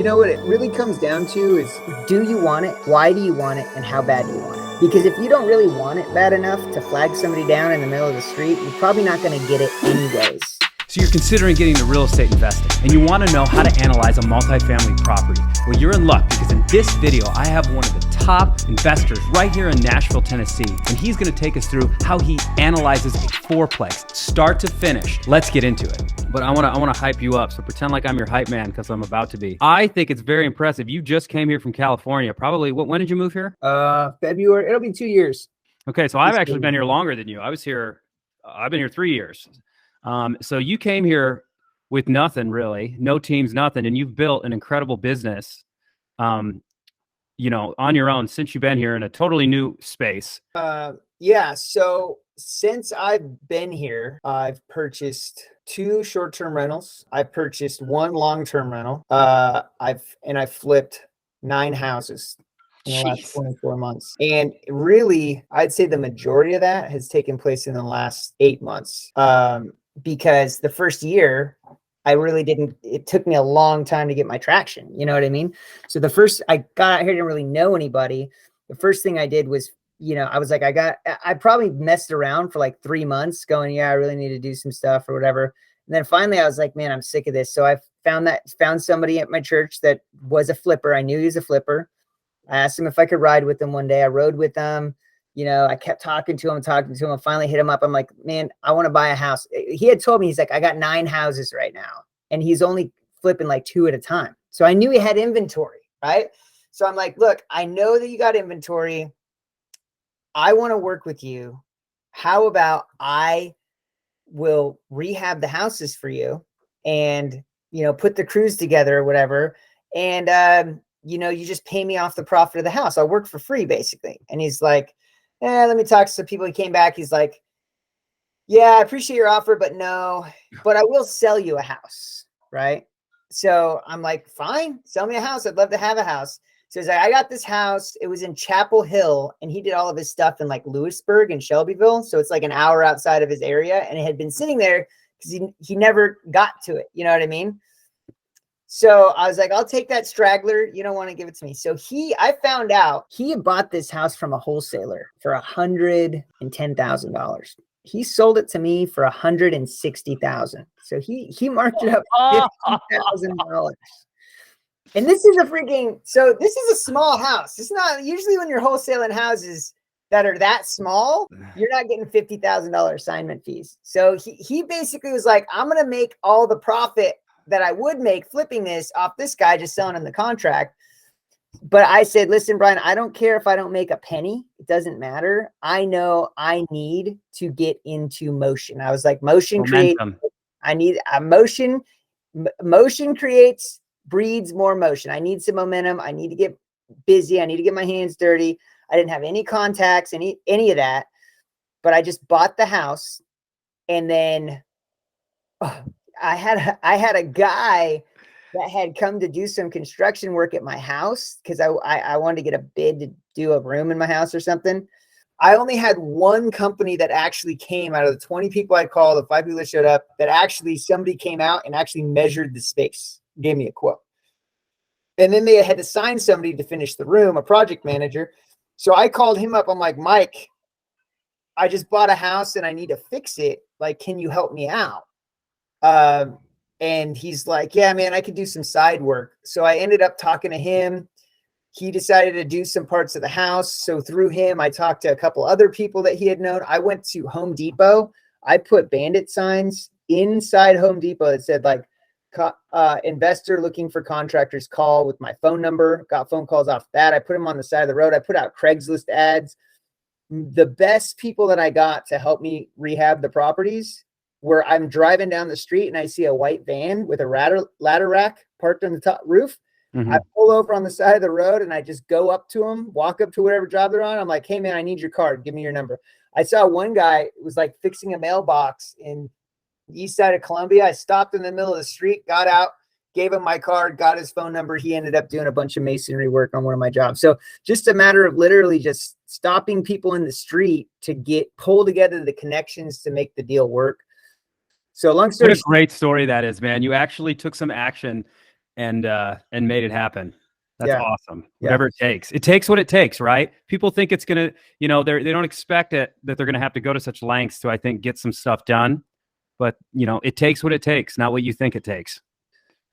You know what it really comes down to is, do you want it? Why do you want it? And how bad do you want it? Because if you don't really want it bad enough to flag somebody down in the middle of the street, you're probably not going to get it anyways. So you're considering getting into real estate investing and you want to know how to analyze a multifamily property. Well, you're in luck because in this video, I have one of the top investors right here in Nashville, Tennessee, and he's going to take us through how he analyzes a fourplex, start to finish. Let's get into it. But I want to hype you up. So pretend like I'm your hype man because I'm about to be. I think it's very impressive. You just came here from California. Probably, when did you move here? February. It'll be 2 years. Okay, so I've actually been here longer than you. I've been here 3 years. So you came here with nothing really, no teams, nothing, and you've built an incredible business, on your own since you've been here in a totally new space. Yeah. So since I've been here, I've purchased 2 short-term rentals. I've purchased 1 long-term rental. I've flipped 9 houses in the last 24 months. And really, I'd say the majority of that has taken place in the last 8 months. Because the first year, it took me a long time to get my traction. You know what I mean? So I got out here, didn't really know anybody. The first thing I did was, I was like, I probably messed around for like 3 months going, yeah, I really need to do some stuff or whatever. And then finally I was like, man, I'm sick of this. So I found somebody at my church that was a flipper. I knew he was a flipper. I asked him if I could ride with him one day. I rode with them. I kept talking to him. I finally hit him up. I'm like, man, I want to buy a house. He had told me, he's like, I got 9 houses right now. And he's only flipping like 2 at a time. So I knew he had inventory, right? So I'm like, look, I know that you got inventory. I want to work with you. How about I will rehab the houses for you and, put the crews together or whatever. And, you just pay me off the profit of the house. I'll work for free basically. And he's like, let me talk to some people. He came back. He's like, yeah, I appreciate your offer, but no, but I will sell you a house. Right. So I'm like, fine, sell me a house. I'd love to have a house. So he's like, I got this house. It was in Chapel Hill and he did all of his stuff in like Lewisburg and Shelbyville. So it's like an hour outside of his area. And it had been sitting there because he never got to it. You know what I mean? So I was like, I'll take that straggler. You don't want to give it to me. So I found out he had bought this house from a wholesaler for $110,000. He sold it to me for $160,000. So he marked it up $50,000. And this is this is a small house. It's not usually when you're wholesaling houses that are that small, you're not getting $50,000 assignment fees. So he basically was like, I'm going to make all the profit that I would make flipping this off this guy just selling in the contract. But I said, listen, Brian, I don't care if I don't make a penny. It doesn't matter. I know I need to get into motion. I was like, motion creates. I need a motion. Motion breeds more motion. I need some momentum. I need to get busy. I need to get my hands dirty. I didn't have any contacts, any of that. But I just bought the house. And then I had a guy that had come to do some construction work at my house because I wanted to get a bid to do a room in my house or something. I only had 1 company that actually came out of the 20 people I called, the 5 people that showed up, that actually somebody came out and actually measured the space, gave me a quote. And then they had to sign somebody to finish the room, a project manager. So I called him up. I'm like, Mike, I just bought a house and I need to fix it. Like, can you help me out? And he's like, yeah, man, I could do some side work. So I ended up talking to him. He decided to do some parts of the house. So through him, I talked to a couple other people that he had known. I went to Home Depot. I put bandit signs inside Home Depot that said like, investor looking for contractors, call, with my phone number. Got phone calls off that. I put them on the side of the road. I put out Craigslist ads. The best people that I got to help me rehab the properties where I'm driving down the street and I see a white van with a ladder rack parked on the top roof. Mm-hmm. I pull over on the side of the road and I just go up to them, walk up to whatever job they're on. I'm like, hey man, I need your card. Give me your number. I saw one guy was like fixing a mailbox in the east side of Columbia. I stopped in the middle of the street, got out, gave him my card, got his phone number. He ended up doing a bunch of masonry work on one of my jobs. So just a matter of literally just stopping people in the street to pull together the connections to make the deal work. So long story. What a great story that is, man. You actually took some action and made it happen. That's Yeah. awesome. Yeah. Whatever it takes. It takes what it takes, right? People think it's gonna, they don't expect it that they're gonna have to go to such lengths to, I think, get some stuff done. But it takes what it takes, not what you think it takes.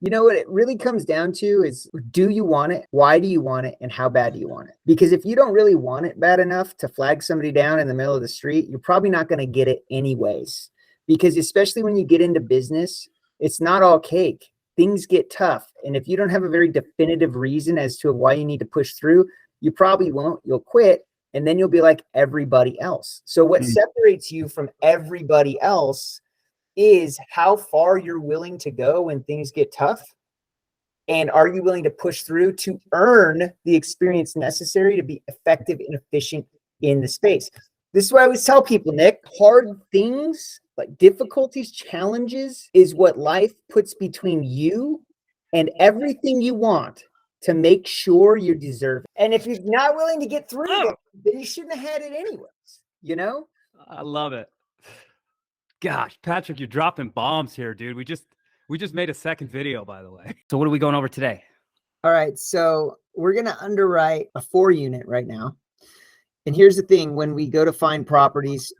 You know what it really comes down to is, do you want it? Why do you want it? And how bad do you want it? Because if you don't really want it bad enough to flag somebody down in the middle of the street, you're probably not going to get it anyways. Because especially when you get into business, it's not all cake. Things get tough. And if you don't have a very definitive reason as to why you need to push through, you probably won't. You'll quit. And then you'll be like everybody else. So what separates you from everybody else is how far you're willing to go when things get tough. And are you willing to push through to earn the experience necessary to be effective and efficient in the space? This is what I always tell people, Nick. Hard things, like difficulties, challenges, is what life puts between you and everything you want to make sure you deserve it. And if you're not willing to get through it, then you shouldn't have had it anyways, I love it. Gosh, Patrick, you're dropping bombs here, dude. We just made a second video, by the way. So what are we going over today? All right, so we're going to underwrite a 4-unit right now. And here's the thing, when we go to find properties,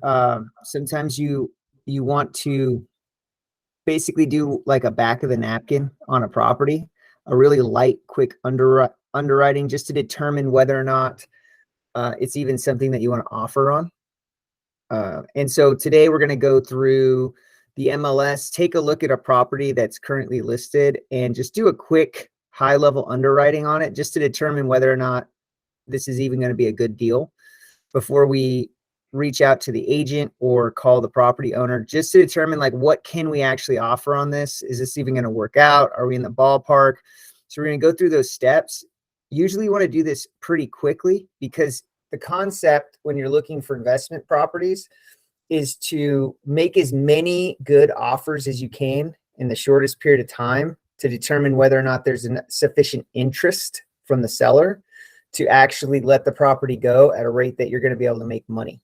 sometimes you want to basically do like a back of the napkin on a property, a really light, quick underwriting, just to determine whether or not it's even something that you want to offer on. And so today we're going to go through the MLS, take a look at a property that's currently listed, and just do a quick high-level underwriting on it just to determine whether or not this is even going to be a good deal before we reach out to the agent or call the property owner, just to determine like, what can we actually offer on this? Is this even going to work out? Are we in the ballpark? So we're going to go through those steps. Usually you want to do this pretty quickly, because the concept when you're looking for investment properties is to make as many good offers as you can in the shortest period of time to determine whether or not there's sufficient interest from the seller to actually let the property go at a rate that you're going to be able to make money.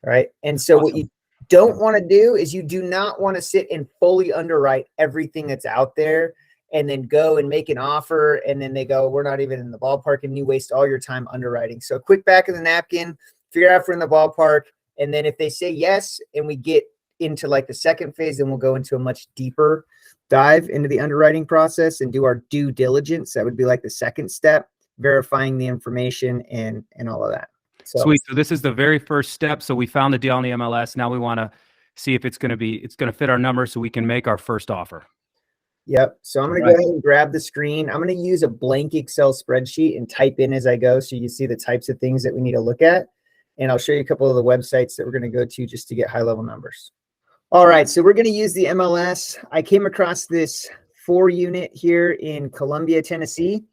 Right. And so what you don't want to do is you do not want to sit and fully underwrite everything that's out there and then go and make an offer, and then they go, we're not even in the ballpark, and you waste all your time underwriting. So quick back of the napkin, figure out if we're in the ballpark. And then if they say yes, and we get into like the second phase, then we'll go into a much deeper dive into the underwriting process and do our due diligence. That would be like the second step, verifying the information and all of that. So, sweet. So this is the very first step. So we found the deal on the MLS. Now we want to see if it's going to fit our numbers so we can make our first offer. Yep. So I'm going to go ahead and grab the screen. I'm going to use a blank Excel spreadsheet and type in as I go, so you see the types of things that we need to look at. And I'll show you a couple of the websites that we're going to go to just to get high level numbers. All right. So we're going to use the MLS. I came across this 4-unit here in Columbia, Tennessee.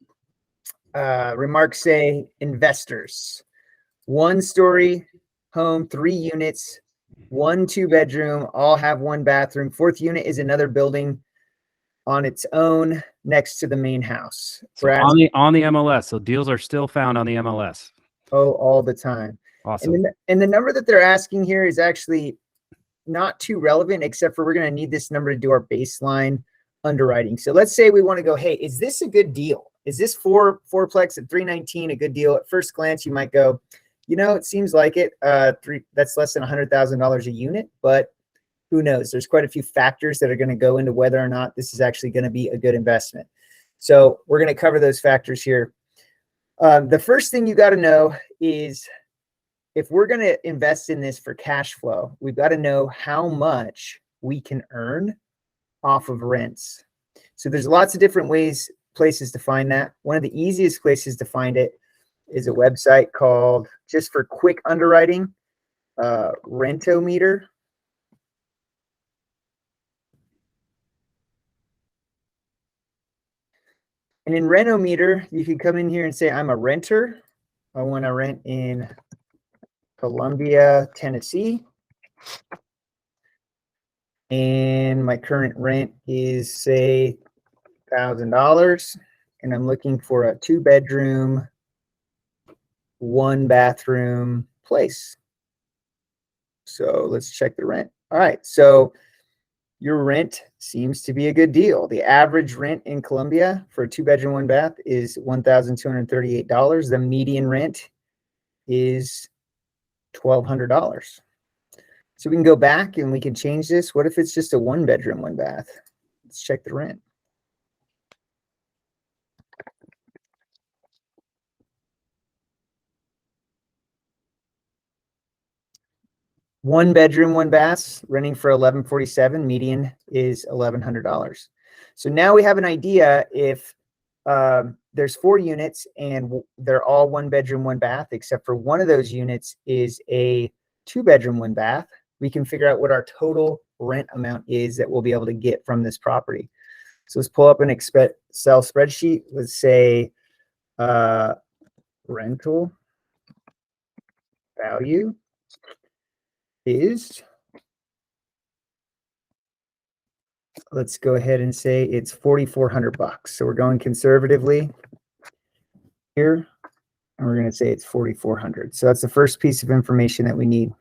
Remarks say investors, 1-story home, 3 units, 1 2-bedroom, all have 1 bathroom. 4th unit is another building on its own next to the main house. So on the MLS. So deals are still found on the MLS. Oh, all the time. Awesome. And the number that they're asking here is actually not too relevant, except for we're going to need this number to do our baseline underwriting. So let's say we want to go, hey, is this a good deal? Is this fourplex at $319 a good deal? At first glance, you might go, it seems like it. That's less than $100,000 a unit, but who knows? There's quite a few factors that are going to go into whether or not this is actually going to be a good investment. So we're going to cover those factors here. The first thing you got to know is, if we're going to invest in this for cash flow, we've got to know how much we can earn off of rents. So there's lots of different places to find that. One of the easiest places to find it is a website called, just for quick underwriting, Rentometer. And in Rentometer, you can come in here and say, I'm a renter. I want to rent in Columbia, Tennessee. And my current rent is, say, $1,000. And I'm looking for a 2-bedroom, 1-bathroom place. So let's check the rent. All right. So your rent seems to be a good deal. The average rent in Columbia for a 2-bedroom, 1-bath is $1,238. The median rent is $1,200. So we can go back and we can change this. What if it's just a 1-bedroom, 1-bath? Let's check the rent. One bedroom, 1 bath, renting for $1,147. Median is $1,100. So now we have an idea if there's 4 units and they're all 1-bedroom, 1-bath, except for one of those units is a 2-bedroom, 1-bath. We can figure out what our total rent amount is that we'll be able to get from this property. So let's pull up an Excel spreadsheet. Let's say rental value is, let's go ahead and say it's $4,400. So we're going conservatively here, and we're going to say it's 4,400. So that's the first piece of information that we need.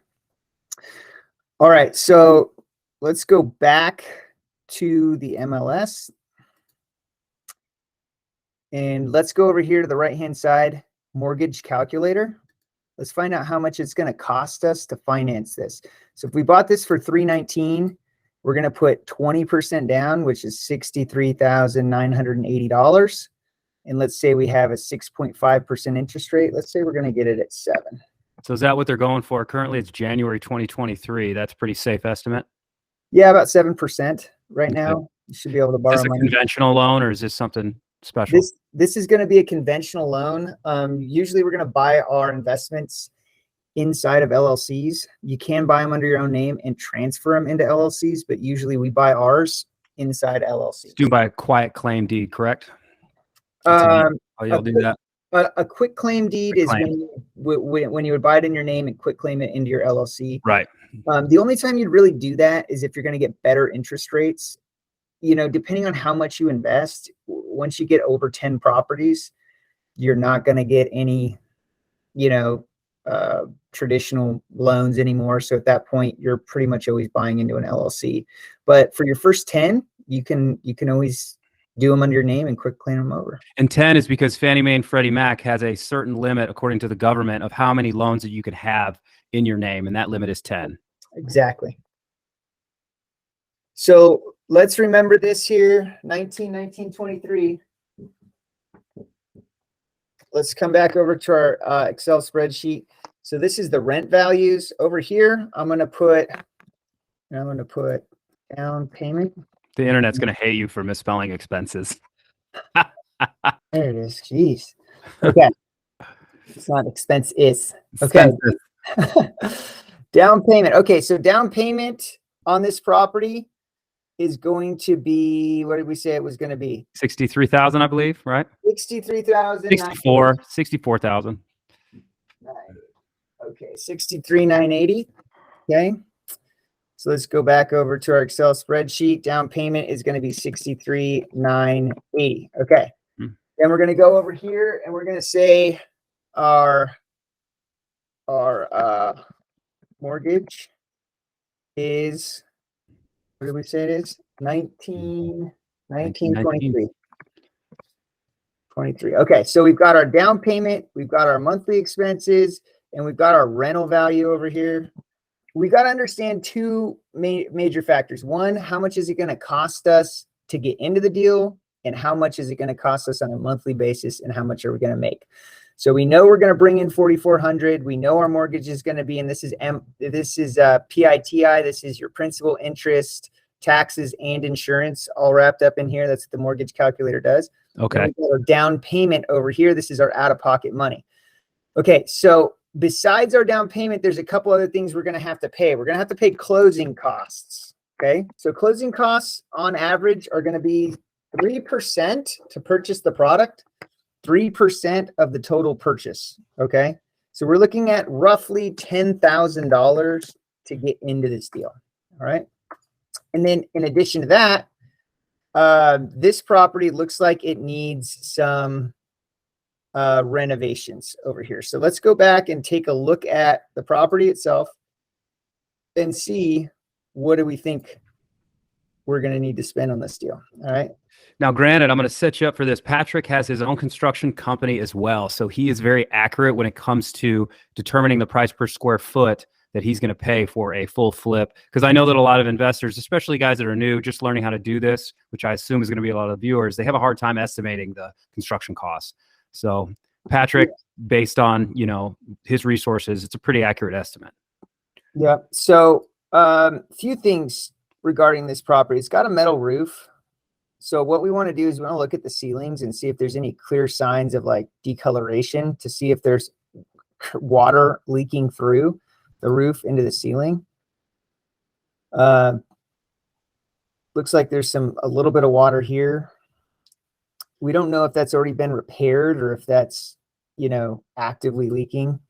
All right, so let's go back to the MLS, and let's go over here to the right-hand side, mortgage calculator. Let's find out how much it's going to cost us to finance this. So if we bought this for $319,000, we're going to put 20% down, which is $63,980. And let's say we have a 6.5% interest rate. Let's say we're going to get it at 7. So is that what they're going for? Currently, it's January 2023. That's a pretty safe estimate. Yeah, about 7% right now. You should be able to borrow Is this a money. conventional loan, or is this something special? This is going to be a conventional loan. Usually we're going to buy our investments inside of LLCs. You can buy them under your own name and transfer them into LLCs, but usually we buy ours inside LLCs. It's due by a quiet claim deed, correct? You'll do that. A quick claim deed is when you would buy it in your name and quick claim it into your LLC. Right. The only time you'd really do that is if you're going to get better interest rates. You know, depending on how much you invest, once you get over 10 properties, you're not going to get any, traditional loans anymore. So at that point, you're pretty much always buying into an LLC. But for your first 10, you can always do them under your name and quick claim them over. And 10 is because Fannie Mae and Freddie Mac has a certain limit, according to the government, of how many loans that you could have in your name. And that limit is 10. Exactly. So let's remember this here, 1923. Let's come back over to our Excel spreadsheet. So this is the rent values over here. I'm going to put down payment. The internet's going to hate you for misspelling expenses. There it is. Jeez. Okay. It's not expense is. Okay. Down payment. Okay. So down payment on this property is going to be, what did we say it was going to be? 63,000, I believe, right? 63,000. 64,000. Okay, 63,980. Okay. So let's go back over to our Excel spreadsheet. Down payment is going to be 63,980. Okay. Then we're going to go over here and we're going to say our mortgage is, what did we say it is? 1923. 23. Okay, so we've got our down payment, we've got our monthly expenses, and we've got our rental value over here. We got to understand two major factors. One, how much is it going to cost us to get into the deal, and how much is it going to cost us on a monthly basis, and how much are we going to make? So we know we're going to bring in $4,400. We know our mortgage is going to be, and this is PITI. This is your principal, interest, taxes, and insurance all wrapped up in here. That's what the mortgage calculator does. Okay. We've got our down payment over here. This is our out-of-pocket money. Okay, so besides our down payment, there's a couple other things we're going to have to pay. We're going to have to pay closing costs. Okay, so closing costs on average are going to be 3% to purchase the product, 3% of the total purchase. Okay, so we're looking at roughly $10,000 to get into this deal. All right, and then in addition to that, this property looks like it needs some renovations over here. So let's go back and take a look at the property itself and see what do we think we're going to need to spend on this deal. All right. Now, granted, I'm going to set you up for this. Patrick has his own construction company as well. So he is very accurate when it comes to determining the price per square foot that he's going to pay for a full flip. Because I know that a lot of investors, especially guys that are new, just learning how to do this, which I assume is going to be a lot of viewers, they have a hard time estimating the construction costs. So Patrick, based on, you know, his resources, it's a pretty accurate estimate. Yeah. So few things regarding this property. It's got a metal roof. So what we want to do is we want to look at the ceilings and see if there's any clear signs of like decoloration, to see if there's water leaking through the roof into the ceiling. Looks like there's a little bit of water here. We don't know if that's already been repaired or if that's, you know, actively leaking.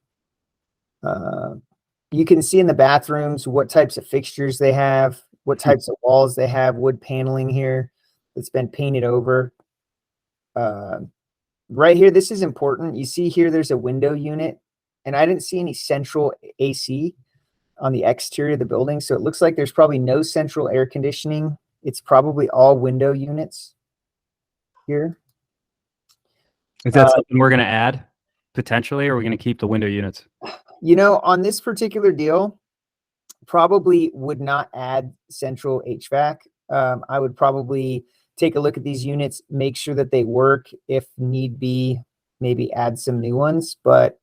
You can see in the bathrooms what types of fixtures they have, what types of walls they have, wood paneling here that's been painted over. Right here, this is important. You see here, there's a window unit, and I didn't see any central AC on the exterior of the building. So it looks like there's probably no central air conditioning. It's probably all window units here. Is that something we're going to add potentially, or are we going to keep the window units? You know, on this particular deal, probably would not add central HVAC. I would probably take a look at these units, make sure that they work. If need be, maybe add some new ones, but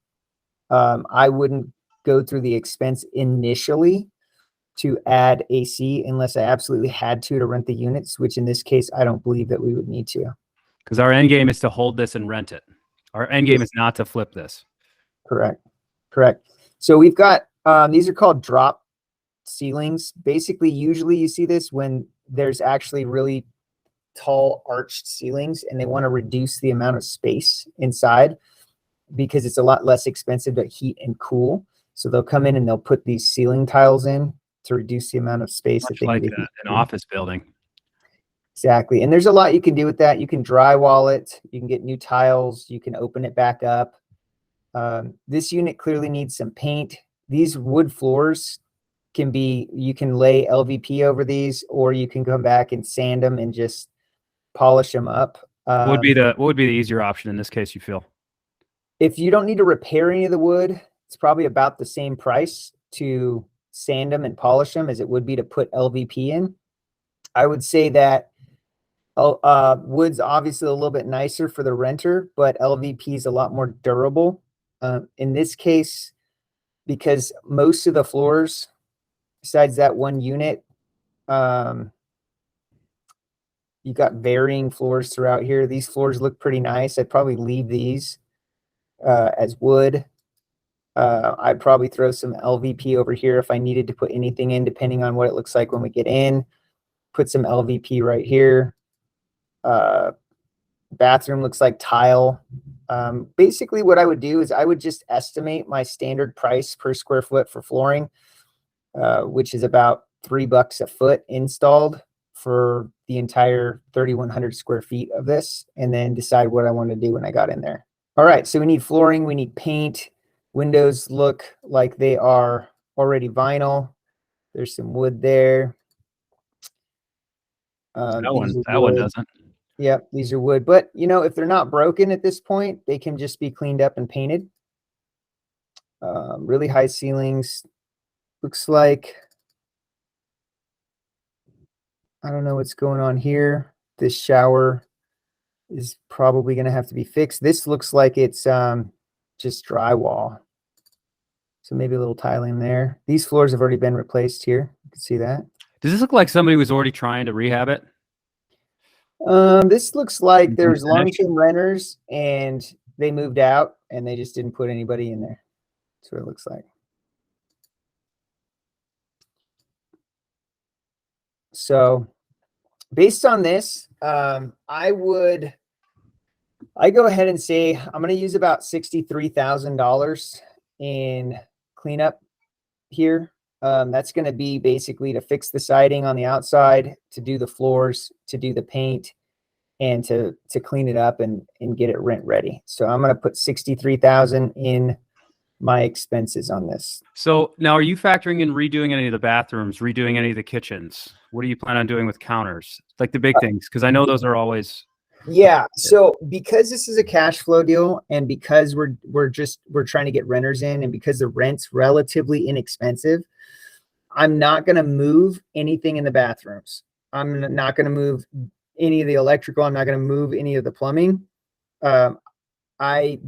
I wouldn't go through the expense initially to add AC unless I absolutely had to rent the units, which in this case, I don't believe that we would need to. Because our end game is to hold this and rent it. Our end game is not to flip this. Correct. Correct. So we've got, these are called drop ceilings. Basically, usually you see this when there's actually really tall arched ceilings and they want to reduce the amount of space inside because it's a lot less expensive to heat and cool. So they'll come in and they'll put these ceiling tiles in to reduce the amount of space that they like need. An office building. Exactly. And there's a lot you can do with that. You can drywall it. You can get new tiles. You can open it back up. This unit clearly needs some paint. These wood floors can be, you can lay LVP over these, or you can come back and sand them and just polish them up. What would be the easier option in this case, you feel? If you don't need to repair any of the wood, it's probably about the same price to sand them and polish them as it would be to put LVP in. I would say that wood's obviously a little bit nicer for the renter, but LVP is a lot more durable. In this case, because most of the floors, besides that one unit, you got varying floors throughout here. These floors look pretty nice. I'd probably leave these as wood. I'd probably throw some LVP over here if I needed to put anything in, depending on what it looks like when we get in. Put some LVP right here. Bathroom looks like tile. Basically what I would do is I would just estimate my standard price per square foot for flooring, which is about $3 a foot installed for the entire 3,100 square feet of this, and then decide what I want to do when I got in there. All right, so we need flooring, we need paint. Windows look like they are already vinyl. There's some wood there. That one doesn't. Yep, these are wood. But, you know, if they're not broken at this point, they can just be cleaned up and painted. Really high ceilings. Looks like, I don't know what's going on here. This shower is probably going to have to be fixed. This looks like it's just drywall. So maybe a little tiling there. These floors have already been replaced here. You can see that. Does this look like somebody was already trying to rehab it? This looks like there's long-term renters and they moved out and they just didn't put anybody in there. That's what it looks like. So based on this, I go ahead and say I'm going to use about $63,000 in cleanup here. That's going to be basically to fix the siding on the outside, to do the floors, to do the paint, and to clean it up and get it rent ready. So I'm going to put $63,000 in my expenses on this. So now, are you factoring in redoing any of the bathrooms, redoing any of the kitchens? What do you plan on doing with counters, like the big things? Because I know those are always. Yeah. So because this is a cash flow deal, and because we're trying to get renters in, and because the rent's relatively inexpensive, I'm not going to move anything in the bathrooms. I'm not going to move any of the electrical. I'm not going to move any of the plumbing.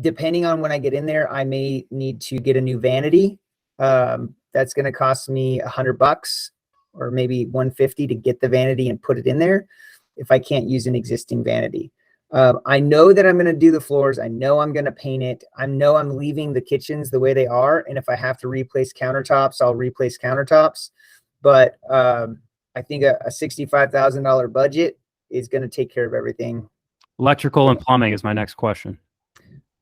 Depending on when I get in there, I may need to get a new vanity. That's going to cost me $100 or maybe 150 to get the vanity and put it in there if I can't use an existing vanity. I know that I'm going to do the floors. I know I'm going to paint it. I know I'm leaving the kitchens the way they are. And if I have to replace countertops, I'll replace countertops. But I think a $65,000 budget is going to take care of everything. Electrical and plumbing is my next question.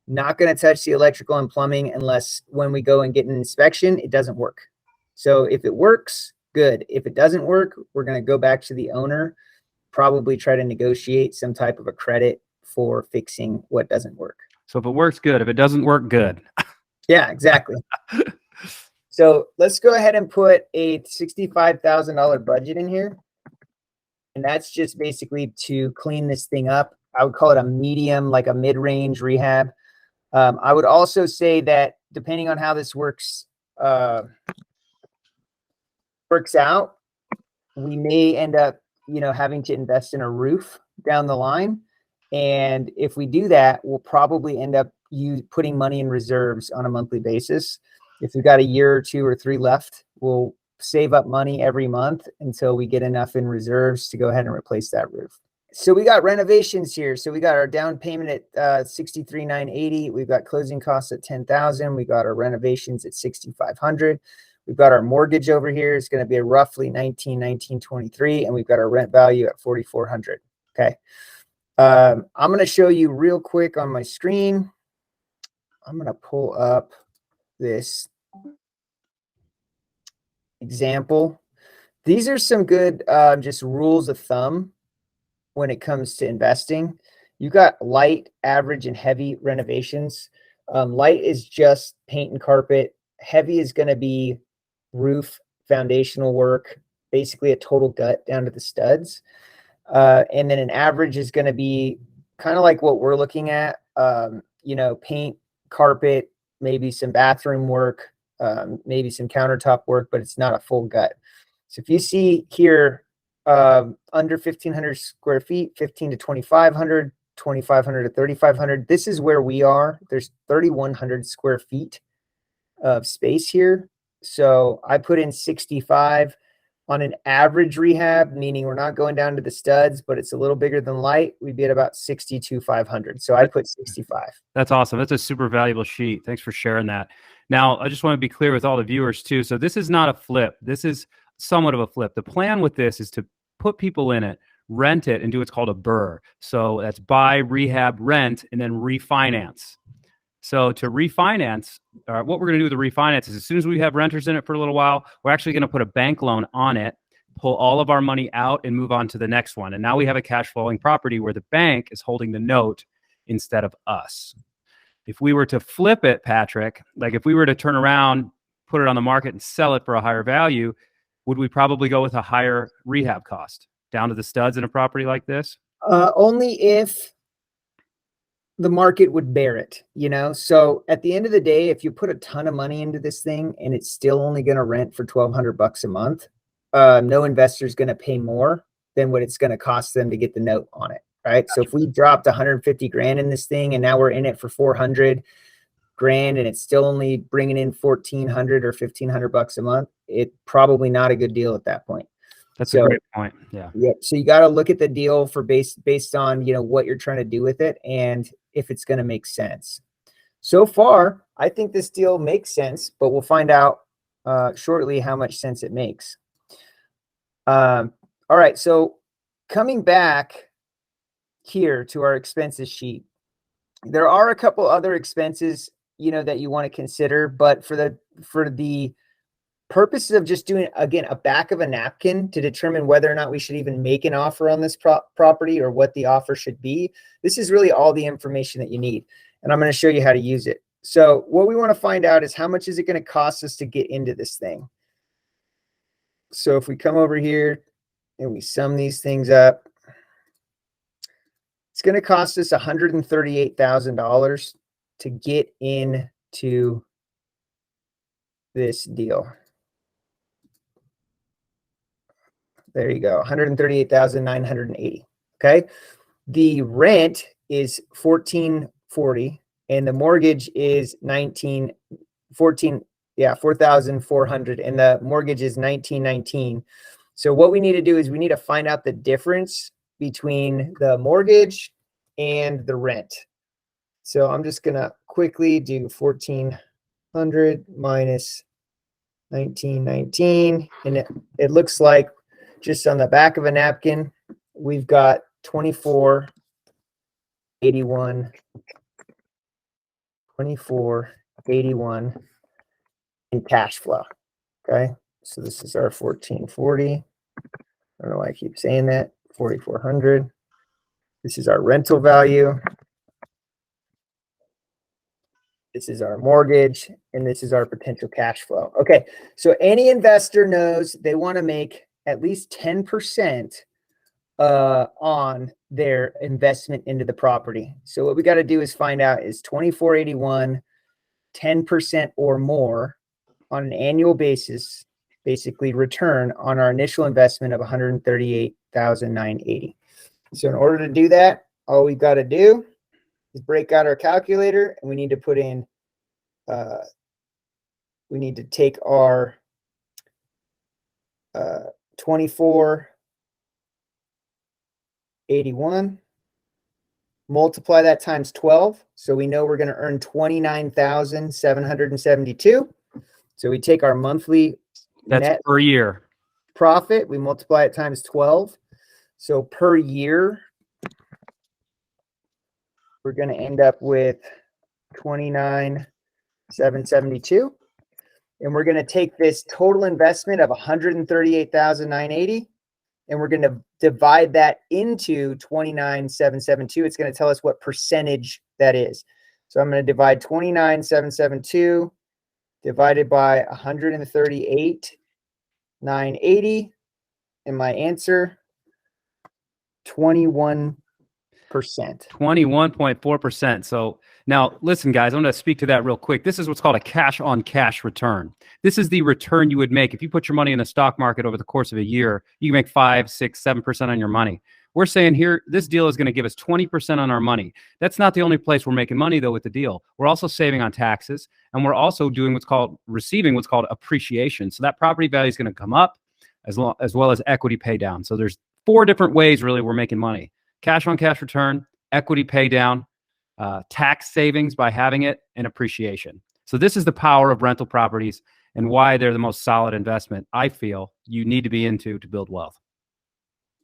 Not going to touch the electrical and plumbing unless when we go and get an inspection, it doesn't work. So if it works, good. If it doesn't work, we're going to go back to the owner, probably try to negotiate some type of a credit for fixing what doesn't work. So if it works, good. If it doesn't work, good. Yeah, exactly. So let's go ahead and put a $65,000 budget in here. And that's just basically to clean this thing up. I would call it a medium, like a mid-range rehab. I would also say that depending on how this works out, we may end up, having to invest in a roof down the line. And if we do that, we'll probably end up putting money in reserves on a monthly basis. If we've got a year or 2 or 3 left, we'll save up money every month until we get enough in reserves to go ahead and replace that roof. So we got renovations here. So we got our down payment at $63,980. We've got closing costs at $10,000. We got our renovations at $6,500. We've got our mortgage over here. It's going to be roughly $19,23, and we've got our rent value at $4,400. Okay. I'm going to show you real quick on my screen. I'm going to pull up this example. These are some good just rules of thumb when it comes to investing. You got light, average, and heavy renovations. Light is just paint and carpet. Heavy is going to be roof, foundational work, basically a total gut down to the studs. And then an average is going to be kind of like what we're looking at, paint, carpet, maybe some bathroom work, maybe some countertop work, but it's not a full gut. So if you see here, under 1,500 square feet, 15 to 2,500, 2,500 to 3,500. This is where we are. There's 3,100 square feet of space here. So I put in 65 on an average rehab, meaning we're not going down to the studs, but it's a little bigger than light. We'd be at about 62,500. So I put 65. That's awesome. That's a super valuable sheet. Thanks for sharing that. Now, I just want to be clear with all the viewers too. So this is not a flip. This is somewhat of a flip. The plan with this is to put people in it, rent it, and do what's called a BRRRR. So that's buy, rehab, rent, and then refinance. So to refinance, what we're going to do with the refinance is as soon as we have renters in it for a little while, we're actually going to put a bank loan on it, pull all of our money out, and move on to the next one. And now we have a cash flowing property where the bank is holding the note instead of us. If we were to flip it, Patrick, like if we were to turn around, put it on the market and sell it for a higher value, would we probably go with a higher rehab cost down to the studs in a property like this? Only if the market would bear it, So at the end of the day, if you put a ton of money into this thing and it's still only going to rent for $1,200 a month, no investor is going to pay more than what it's going to cost them to get the note on it, right? So if we dropped 150 grand in this thing and now we're in it for 400 grand and it's still only bringing in 1,400 or $1,500 a month, it's probably not a good deal at that point. That's a great point. Yeah. So you got to look at the deal for based on, what you're trying to do with it and if it's going to make sense. So far, I think this deal makes sense, but we'll find out shortly how much sense it makes. All right. So coming back here to our expenses sheet, there are a couple other expenses, that you want to consider, but for the purposes of just doing, again, a back of a napkin to determine whether or not we should even make an offer on this property or what the offer should be, this is really all the information that you need. And I'm going to show you how to use it. So what we want to find out is how much is it going to cost us to get into this thing? So if we come over here and we sum these things up, it's going to cost us $138,000 to get into this deal. There you go, 138,980. Okay. The rent is $1,440 and the mortgage is $4,400 and the mortgage is $1,919. So what we need to do is we need to find out the difference between the mortgage and the rent. So I'm just going to quickly do 1,400 minus 1919. And it looks like just on the back of a napkin, we've got 2481 in cash flow. Okay. So this is our 1,440. I don't know why I keep saying that. 4,400. This is our rental value. This is our mortgage, and this is our potential cash flow. Okay, so any investor knows they want to make at least 10% on their investment into the property. So what we got to do is find out is 2481, 10% or more on an annual basis, basically return on our initial investment of 138,980. So in order to do that, all we've got to do is break out our calculator, and we need to put in, we need to take our 2481, multiply that times 12. So we know we're going to earn 29,772. So we take our monthly net per year profit, we multiply it times 12. So per year, we're going to end up with 29,772. And we're going to take this total investment of 138,980, and we're going to divide that into 29,772. It's going to tell us what percentage that is. So I'm going to divide 29,772 divided by 138,980, and my answer, 21%. 21.4%. So now listen, guys, I'm going to speak to that real quick. This is what's called a cash on cash return. This is the return you would make if you put your money in the stock market over the course of a year. You can make 5, 6, 7% on your money. We're saying here, this deal is going to give us 20% on our money. That's not the only place we're making money, though, with the deal. We're also saving on taxes, and we're also doing receiving what's called appreciation. So that property value is going to come up as well as equity pay down. So there's 4 different ways, really, we're making money. Cash on cash return, equity pay down, tax savings by having it, and appreciation. So this is the power of rental properties and why they're the most solid investment I feel you need to be into to build wealth.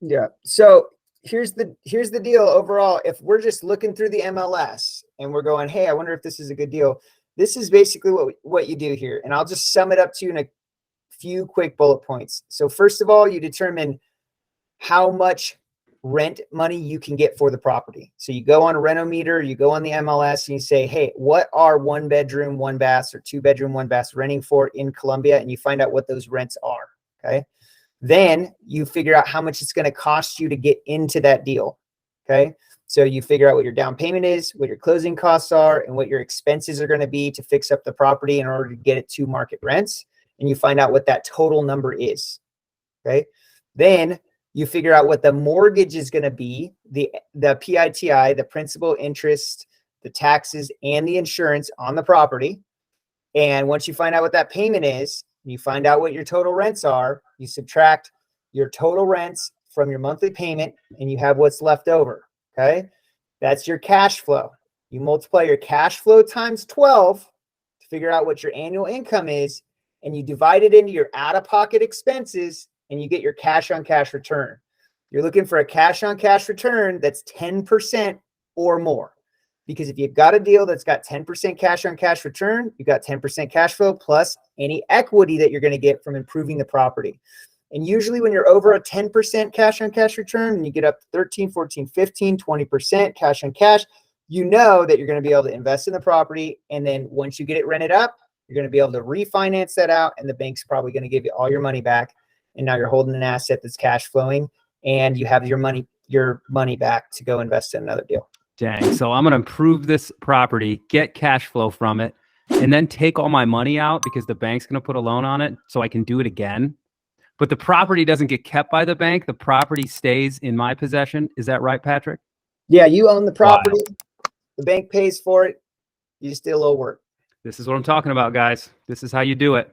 Yeah. So here's the deal overall. If we're just looking through the MLS and we're going, hey, I wonder if this is a good deal. This is basically what you do here. And I'll just sum it up to you in a few quick bullet points. So first of all, you determine how much rent money you can get for the property. So you go on a Renometer, you go on the MLS, and you say, hey, what are 1 bedroom, 1 bath, or 2 bedroom, 1 bath renting for in Columbia? And you find out what those rents are. Okay. Then you figure out how much it's going to cost you to get into that deal. Okay. So you figure out what your down payment is, what your closing costs are, and what your expenses are going to be to fix up the property in order to get it to market rents. And you find out what that total number is. Okay. Then you figure out what the mortgage is going to be, the PITI, the principal, interest, the taxes, and the insurance on the property. And once you find out what that payment is, you find out what your total rents are, you subtract your total rents from your monthly payment, and you have what's left over. Okay. That's your cash flow. You multiply your cash flow times 12 to figure out what your annual income is, and you divide it into your out-of-pocket expenses, and you get your cash on cash return. You're looking for a cash on cash return that's 10% or more. Because if you've got a deal that's got 10% cash on cash return, you've got 10% cash flow plus any equity that you're going to get from improving the property. And usually when you're over a 10% cash on cash return and you get up to 13, 14, 15, 20% cash on cash, you know that you're going to be able to invest in the property. And then once you get it rented up, you're going to be able to refinance that out. And the bank's probably going to give you all your money back. And now you're holding an asset that's cash flowing, and you have your money back to go invest in another deal. Dang. So I'm going to improve this property, get cash flow from it, and then take all my money out because the bank's going to put a loan on it so I can do it again. But the property doesn't get kept by the bank. The property stays in my possession. Is that right, Patrick? Yeah, you own the property. Wow. The bank pays for it. You just did a little work. This is what I'm talking about, guys. This is how you do it.